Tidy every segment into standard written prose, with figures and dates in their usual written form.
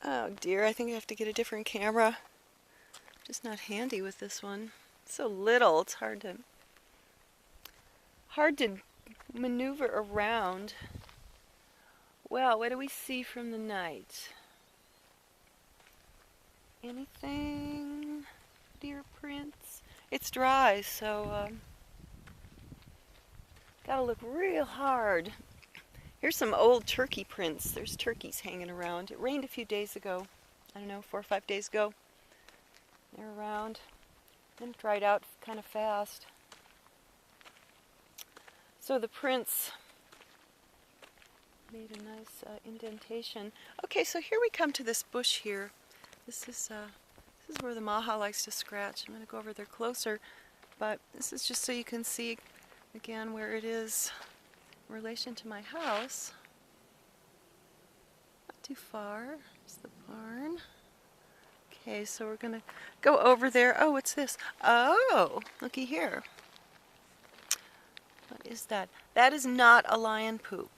Oh dear, I think I have to get a different camera. Just not handy with this one. It's so little, it's hard to maneuver around. Well, what do we see from the night? Anything, dear prince? It's dry, so gotta look real hard. Here's some old turkey prints. There's turkeys hanging around. It rained a few days ago. I don't know, 4 or 5 days ago. They're around. Then dried out kind of fast. So the prints made a nice indentation. Okay, so here we come to this bush here. This is where the maha likes to scratch. I'm going to go over there closer, but this is just so you can see again where it is in relation to my house. Not too far. There's the barn. Okay, so we're going to go over there. Oh, what's this? Oh, looky here. What is that? That is not a lion poop.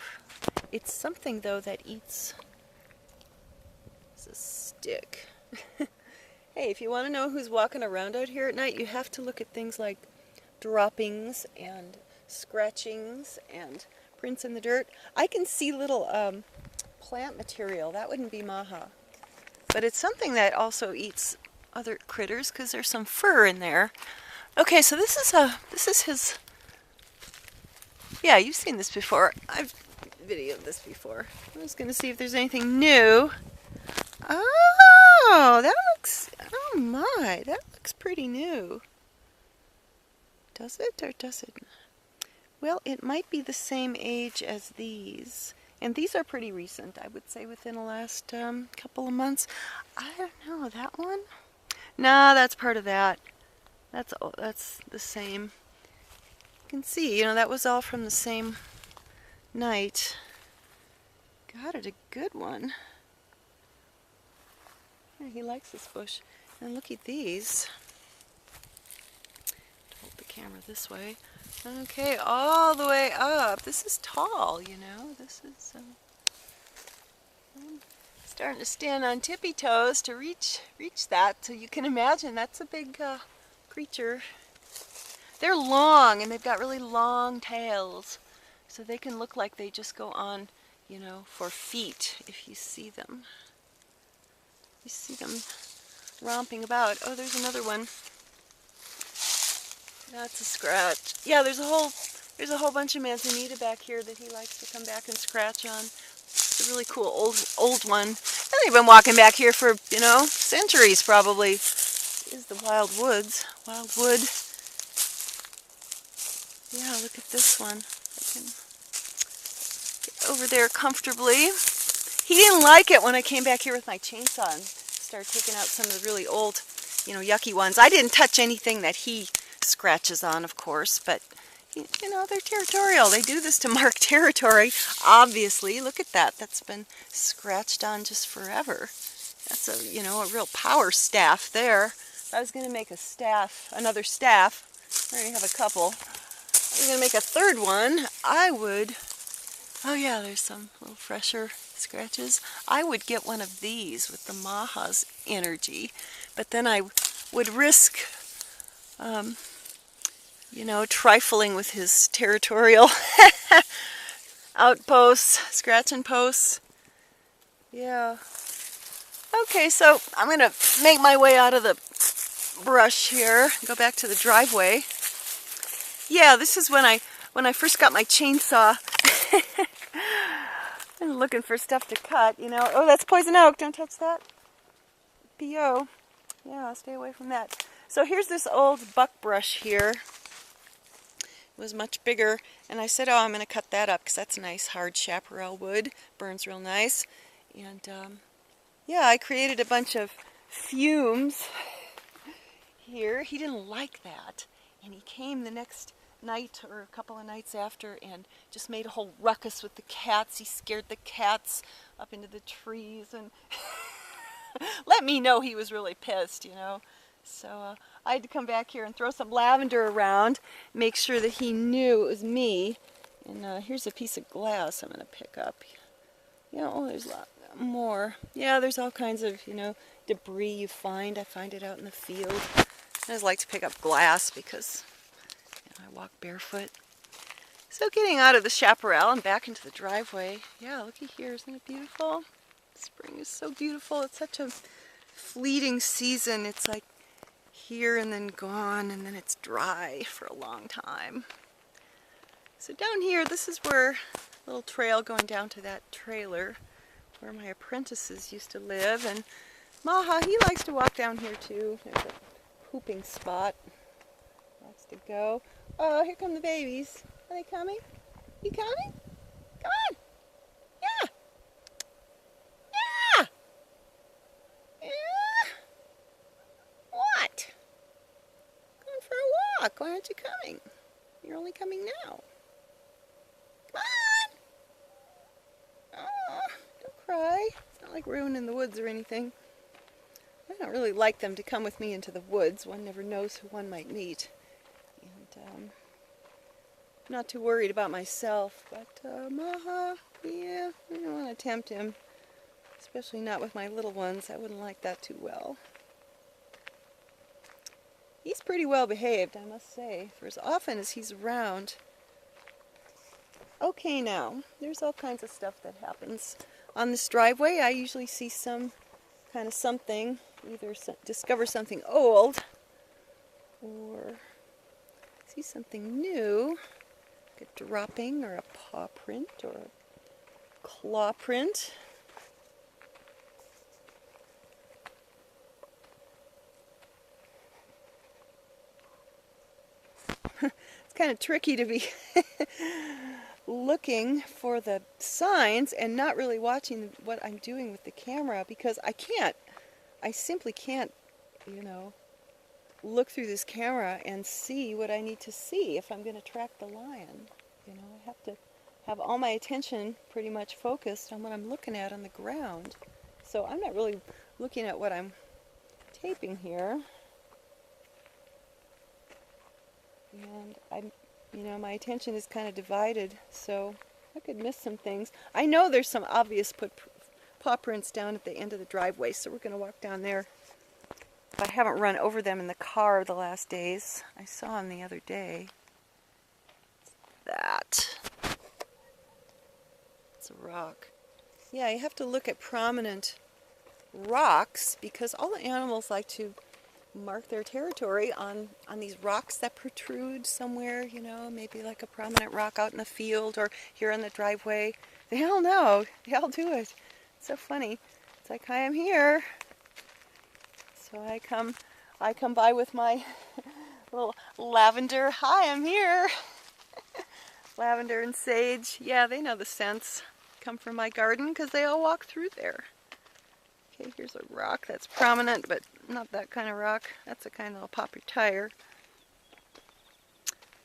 It's something, though, that eats. It's a stick. Hey, if you want to know who's walking around out here at night, you have to look at things like droppings and scratchings and prints in the dirt. I can see little plant material. That wouldn't be maha. But it's something that also eats other critters because there's some fur in there. Okay, so this is his. Yeah, you've seen this before. I've videoed this before. I'm just going to see if there's anything new. Oh, that looks, oh my, that looks pretty new. Does it or does it? Well, it might be the same age as these. And these are pretty recent, I would say within the last couple of months. I don't know, that one? Nah, that's part of that. That's the same. You can see, that was all from the same night. Got it, a good one. Yeah, he likes this bush. And look at these. Hold the camera this way. Okay, all the way up. This is tall, This is starting to stand on tippy toes to reach that. So you can imagine that's a big creature. They're long and they've got really long tails, so they can look like they just go on, for feet if you see them. You see them romping about. Oh, there's another one. That's a scratch. Yeah, there's a whole bunch of manzanita back here that he likes to come back and scratch on. It's a really cool old one. And they've been walking back here for, centuries probably. This is the wild woods. Wild wood. Yeah, look at this one. I can get over there comfortably. He didn't like it when I came back here with my chainsaw and started taking out some of the really old, yucky ones. I didn't touch anything that he scratches on, of course, but, they're territorial. They do this to mark territory, obviously. Look at that. That's been scratched on just forever. That's a real power staff there. If I was going to make another staff, I already have a couple. If I was going to make a third one, I would, oh yeah, there's some little fresher scratches. I would get one of these with the maha's energy, but then I would risk, trifling with his territorial outposts, scratching posts. Yeah. Okay, so I'm going to make my way out of the brush here, go back to the driveway. Yeah, this is when I first got my chainsaw. I'm looking for stuff to cut, Oh, that's poison oak. Don't touch that. P.O. Yeah, stay away from that. So here's this old buck brush here. It was much bigger, and I said, oh, I'm going to cut that up because that's nice, hard chaparral wood. Burns real nice. And, yeah, I created a bunch of fumes here. He didn't like that, and he came the next night or a couple of nights after and just made a whole ruckus with the cats. He scared the cats up into the trees and let me know he was really pissed, So I had to come back here and throw some lavender around, make sure that he knew it was me. And here's a piece of glass I'm going to pick up. Oh, there's a lot. more. Yeah, there's all kinds of, debris you find. I find it out in the field. I just like to pick up glass because I walk barefoot. So getting out of the chaparral and back into the driveway. Yeah, looky here. Isn't it beautiful? Spring is so beautiful. It's such a fleeting season. It's like here and then gone, and then it's dry for a long time. So down here, this is where a little trail going down to that trailer where my apprentices used to live. And Maha, he likes to walk down here too. There's a pooping spot. Likes to go. Oh, here come the babies. Are they coming? You coming? Come on. Yeah. Yeah. Yeah. What? Going for a walk. Why aren't you coming? You're only coming now. Come on. Oh, don't cry. It's not like we're in the woods or anything. I don't really like them to come with me into the woods. One never knows who one might meet. And I'm not too worried about myself, but Maha, yeah, I don't want to tempt him. Especially not with my little ones. I wouldn't like that too well. He's pretty well behaved, I must say, for as often as he's around. Okay, now, there's all kinds of stuff that happens on this driveway. I usually see some kind of something, either discover something old or see something new, like a dropping or a paw print or a claw print. It's kind of tricky to be looking for the signs and not really watching what I'm doing with the camera, because I simply can't, look through this camera and see what I need to see if I'm going to track the lion. I have to have all my attention pretty much focused on what I'm looking at on the ground. So I'm not really looking at what I'm taping here. And my attention is kind of divided, so I could miss some things. I know there's some obvious paw prints down at the end of the driveway, so we're going to walk down there. I haven't run over them in the car the last days. I saw them the other day. That. It's a rock. Yeah, you have to look at prominent rocks because all the animals like to mark their territory on these rocks that protrude somewhere, maybe like a prominent rock out in the field or here in the driveway. They all know. They all do it. It's so funny. It's like, hi, I'm here. So I come by with my little lavender, hi, I'm here. Lavender and sage. Yeah, they know the scents. Come from my garden because they all walk through there. Okay, here's a rock that's prominent, but not that kind of rock. That's a kind that'll pop your tire.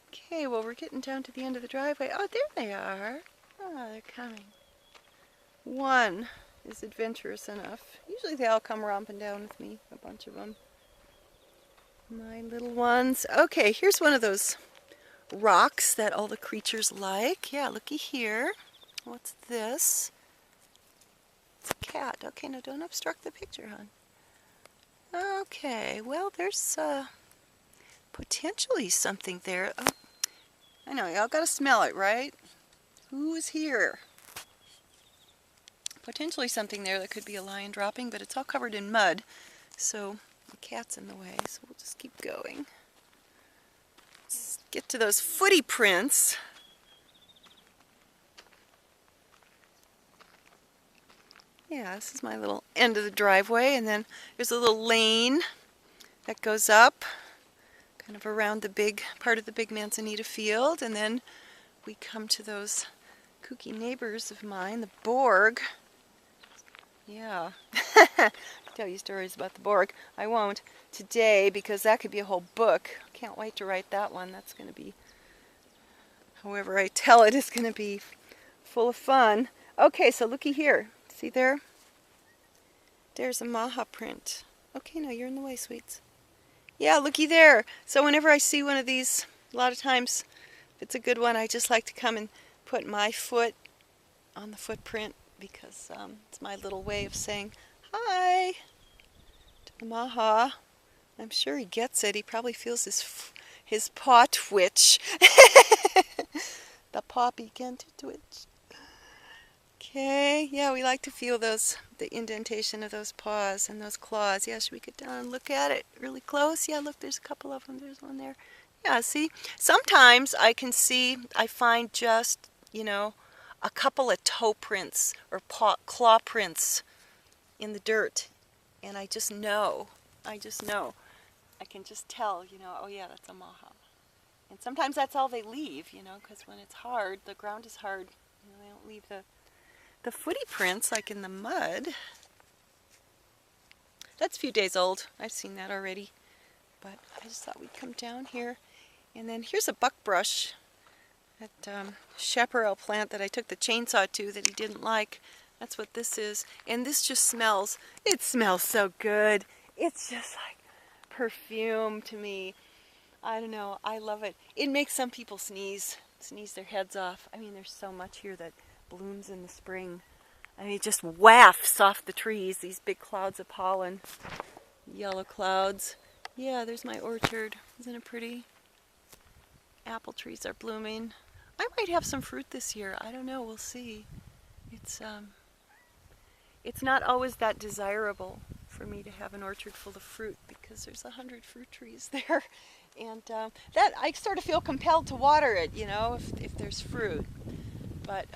Okay, well, we're getting down to the end of the driveway. Oh, there they are. Oh, they're coming. One is adventurous enough. Usually they all come romping down with me, a bunch of them. My little ones. Okay, here's one of those rocks that all the creatures like. Yeah, looky here. What's this? It's a cat. Okay, now don't obstruct the picture, hon. Okay, well, there's potentially something there. Oh, I know, y'all gotta smell it, right? Who is here? Potentially something there that could be a lion dropping, but it's all covered in mud, so the cat's in the way, so we'll just keep going. Let's get to those footy prints. Yeah, this is my little end of the driveway, and then there's a little lane that goes up, kind of around the big part of the big Manzanita field, and then we come to those kooky neighbors of mine, the Borg. Yeah, I tell you stories about the Borg. I won't today because that could be a whole book. Can't wait to write that one. That's going to be, however I tell it, is going to be full of fun. Okay, so looky here. See there? There's a Maha print. Okay, no, you're in the way, sweets. Yeah, looky there. So whenever I see one of these, a lot of times, if it's a good one, I just like to come and put my foot on the footprint because it's my little way of saying hi to the maha. I'm sure he gets it. He probably feels his paw twitch. The paw began to twitch. Okay, yeah, we like to feel the indentation of those paws and those claws. Yeah, should we get down and look at it really close? Yeah, look, there's a couple of them. There's one there. Yeah, see? Sometimes I find just, a couple of toe prints or claw prints in the dirt. And I just know. I can just tell, oh yeah, that's a maha. And sometimes that's all they leave, because when it's hard, the ground is hard. They don't leave the footy prints like in the mud. That's a few days old. I've seen that already. But I just thought we'd come down here. And then here's a buckbrush, that chaparral plant that I took the chainsaw to that he didn't like. That's what this is. And this just smells. It smells so good. It's just like perfume to me. I don't know. I love it. It makes some people sneeze their heads off. I mean, there's so much here that blooms in the spring. I mean, it just wafts off the trees, these big clouds of pollen. Yellow clouds. Yeah, there's my orchard. Isn't it pretty? Apple trees are blooming. I might have some fruit this year. I don't know. We'll see. It's not always that desirable for me to have an orchard full of fruit because there's 100 fruit trees there. And that I sort of feel compelled to water it, if there's fruit. But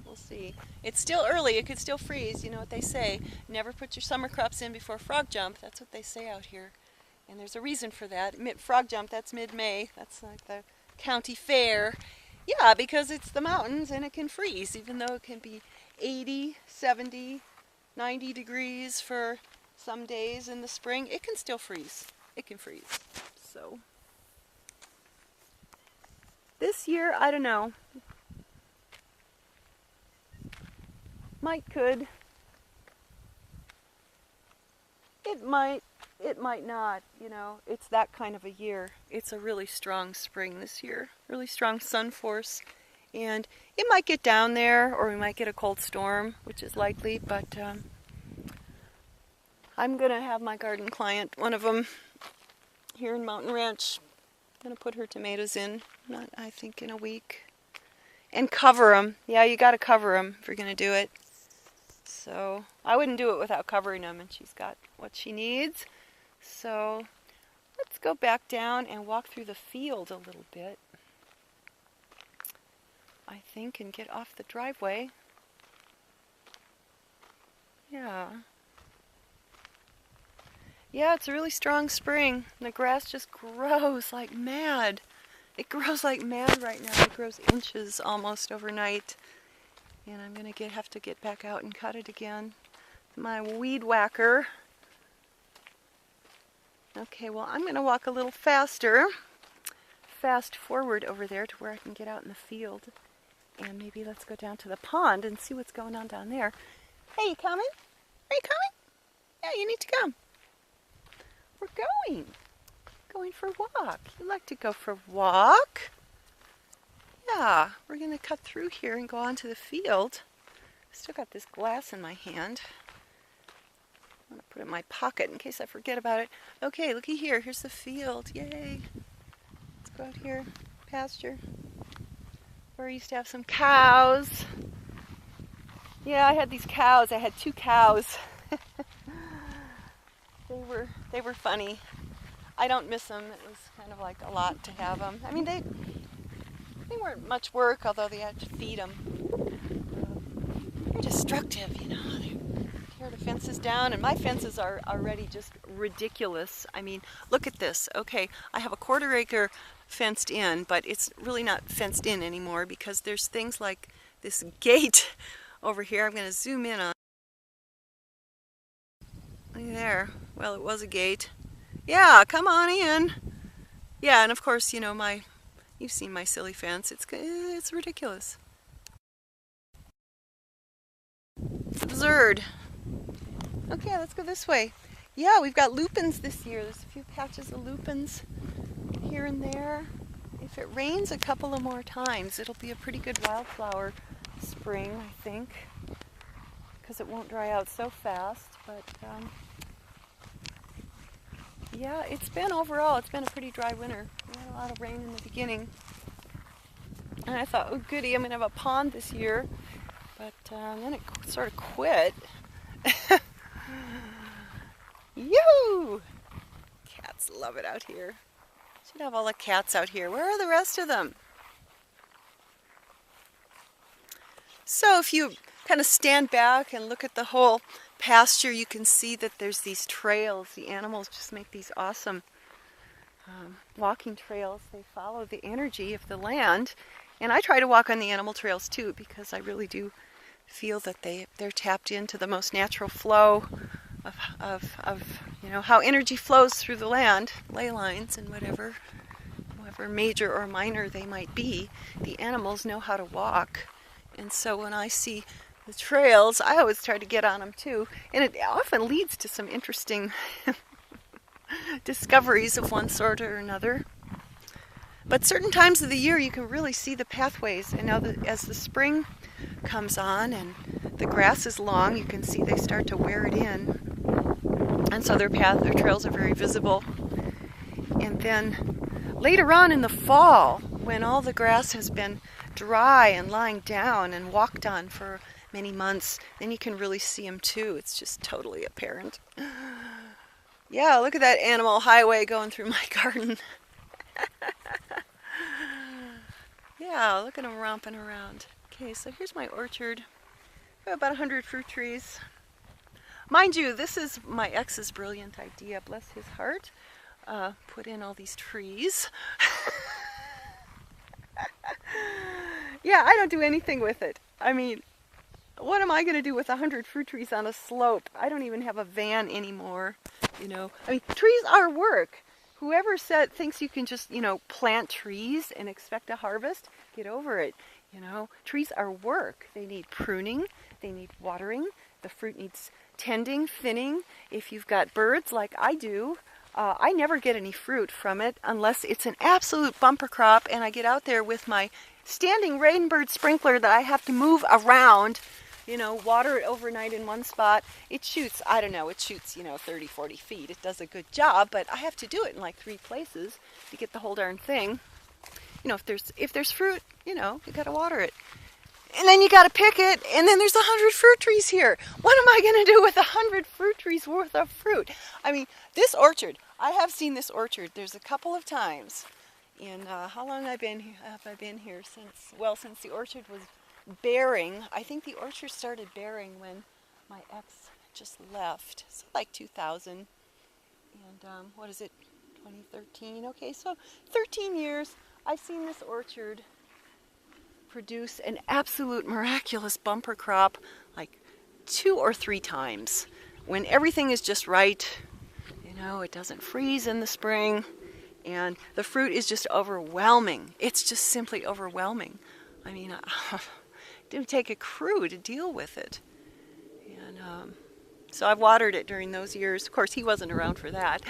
we'll see. It's still early. It could still freeze. You know what they say. Never put your summer crops in before frog jump. That's what they say out here. And there's a reason for that. Frog jump, that's mid-May. That's like the county fair. Yeah, because it's the mountains and it can freeze, even though it can be 80, 70, 90 degrees for some days in the spring. It can still freeze. It can freeze. So this year, I don't know. Could. It might not, It's that kind of a year. It's a really strong spring this year. Really strong sun force. And it might get down there, or we might get a cold storm, which is likely, but I'm going to have my garden client, one of them, here in Mountain Ranch. I'm going to put her tomatoes in, I think in a week. And cover them. Yeah, you got to cover them if you're going to do it. So I wouldn't do it without covering them, and she's got what she needs. So let's go back down and walk through the field a little bit, I think, and get off the driveway. Yeah. Yeah, it's a really strong spring. The grass just grows like mad. It grows like mad right now. It grows inches almost overnight. And I'm going to have to get back out and cut it again. My weed whacker. Okay, well, I'm going to walk a little faster. Fast forward over there to where I can get out in the field. And maybe let's go down to the pond and see what's going on down there. Hey, you coming? Are you coming? Yeah, you need to come. We're going for a walk. You like to go for a walk? Yeah, we're going to cut through here and go on to the field. Still got this glass in my hand. I'm going to put it in my pocket in case I forget about it. Okay, looky here. Here's the field. Yay. Let's go out here. Pasture. Where I used to have some cows. Yeah, I had these cows. I had 2 cows. They were funny. I don't miss them. It was kind of like a lot to have them. I mean, they weren't much work, although they had to feed them. They're destructive, They tear the fences down, and my fences are already just ridiculous. I mean, look at this. Okay, I have a 1/4 acre fenced in, but it's really not fenced in anymore because there's things like this gate over here. I'm going to zoom in on. Look there. Well, it was a gate. Yeah, come on in. Yeah, and of course, you've seen my silly fence. It's ridiculous. It's absurd. Okay, let's go this way. Yeah, we've got lupins this year. There's a few patches of lupins here and there. If it rains a couple of more times, it'll be a pretty good wildflower spring, I think. because it won't dry out so fast. But yeah, it's been a pretty dry winter. We had a lot of rain in the beginning. And I thought, oh goody, I'm going to have a pond this year. But then it sort of quit. Yoo! Cats love it out here. Should have all the cats out here. Where are the rest of them? So if you kind of stand back and look at the whole pasture, you can see that there's these trails. The animals just make these awesome walking trails. They follow the energy of the land. And I try to walk on the animal trails too, because I really do feel that they're tapped into the most natural flow of you know, how energy flows through the land, ley lines and whatever major or minor they might be. The animals know how to walk. And so when I see the trails, I always try to get on them too. And it often leads to some interesting discoveries of one sort or another. But certain times of the year you can really see the pathways. And now as the spring comes on and the grass is long, you can see they start to wear it in. And so their trails are very visible. And then later on in the fall, when all the grass has been dry and lying down and walked on for many months, then you can really see them too. It's just totally apparent. Yeah, look at that animal highway going through my garden. Yeah, look at them romping around. Okay, so here's my orchard. I have about 100 fruit trees. Mind you, this is my ex's brilliant idea, bless his heart. Put in all these trees. Yeah, I don't do anything with it. I mean, what am I going to do with 100 fruit trees on a slope? I don't even have a van anymore, you know. I mean, trees are work. Whoever thinks you can just, you know, plant trees and expect a harvest, get over it. You know, trees are work. They need pruning, they need watering, the fruit needs tending, thinning. If you've got birds like I do, I never get any fruit from it unless it's an absolute bumper crop and I get out there with my standing rainbird sprinkler that I have to move around, you know, water it overnight in one spot. It shoots, I don't know, it shoots, you know, 30, 40 feet. It does a good job, but I have to do it in like 3 places to get the whole darn thing. You know, if there's fruit, you know, you gotta water it. And then you gotta pick it, and then there's 100 fruit trees here. What am I gonna do with 100 fruit trees worth of fruit? I mean, this orchard, I have seen this orchard. There's a couple of times in, how long have I been here? Since the orchard was bearing. I think the orchard started bearing when my ex just left. So like 2000, and what is it, 2013? Okay, so 13 years. I've seen this orchard produce an absolute miraculous bumper crop like 2 or 3 times. When everything is just right, you know, it doesn't freeze in the spring, and the fruit is just overwhelming. It's just simply overwhelming. I mean, it didn't take a crew to deal with it. And so I've watered it during those years. Of course, he wasn't around for that.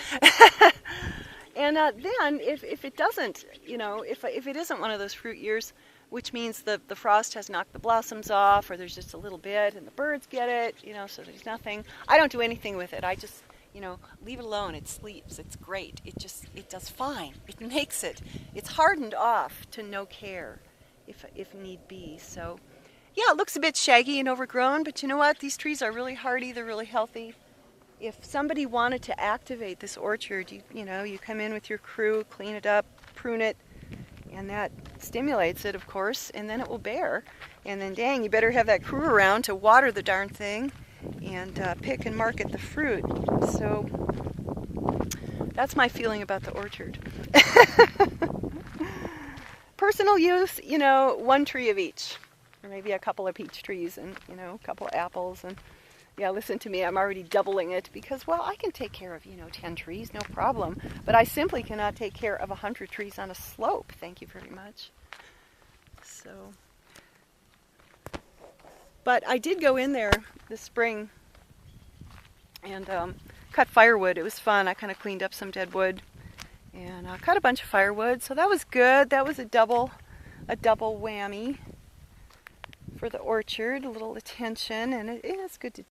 And then if it doesn't, you know, if it isn't one of those fruit years, which means the frost has knocked the blossoms off, or there's just a little bit and the birds get it, you know, so there's nothing. I don't do anything with it. I just, you know, leave it alone. It sleeps. It's great. It does fine. It makes it. It's hardened off to no care if need be. So yeah, it looks a bit shaggy and overgrown, but you know what? These trees are really hardy. They're really healthy. If somebody wanted to activate this orchard, you know, you come in with your crew, clean it up, prune it, and that stimulates it, of course, and then it will bear. And then, dang, you better have that crew around to water the darn thing and pick and market the fruit. So that's my feeling about the orchard. Personal use, you know, 1 tree of each, or maybe a couple of peach trees and, you know, a couple of apples. And yeah, listen to me, I'm already doubling it because, well, I can take care of, you know, 10 trees, no problem. But I simply cannot take care of 100 trees on a slope. Thank you very much. So, but I did go in there this spring and cut firewood. It was fun. I kind of cleaned up some dead wood and cut a bunch of firewood. So that was good. That was a double whammy. for the orchard, a little attention, and it is good to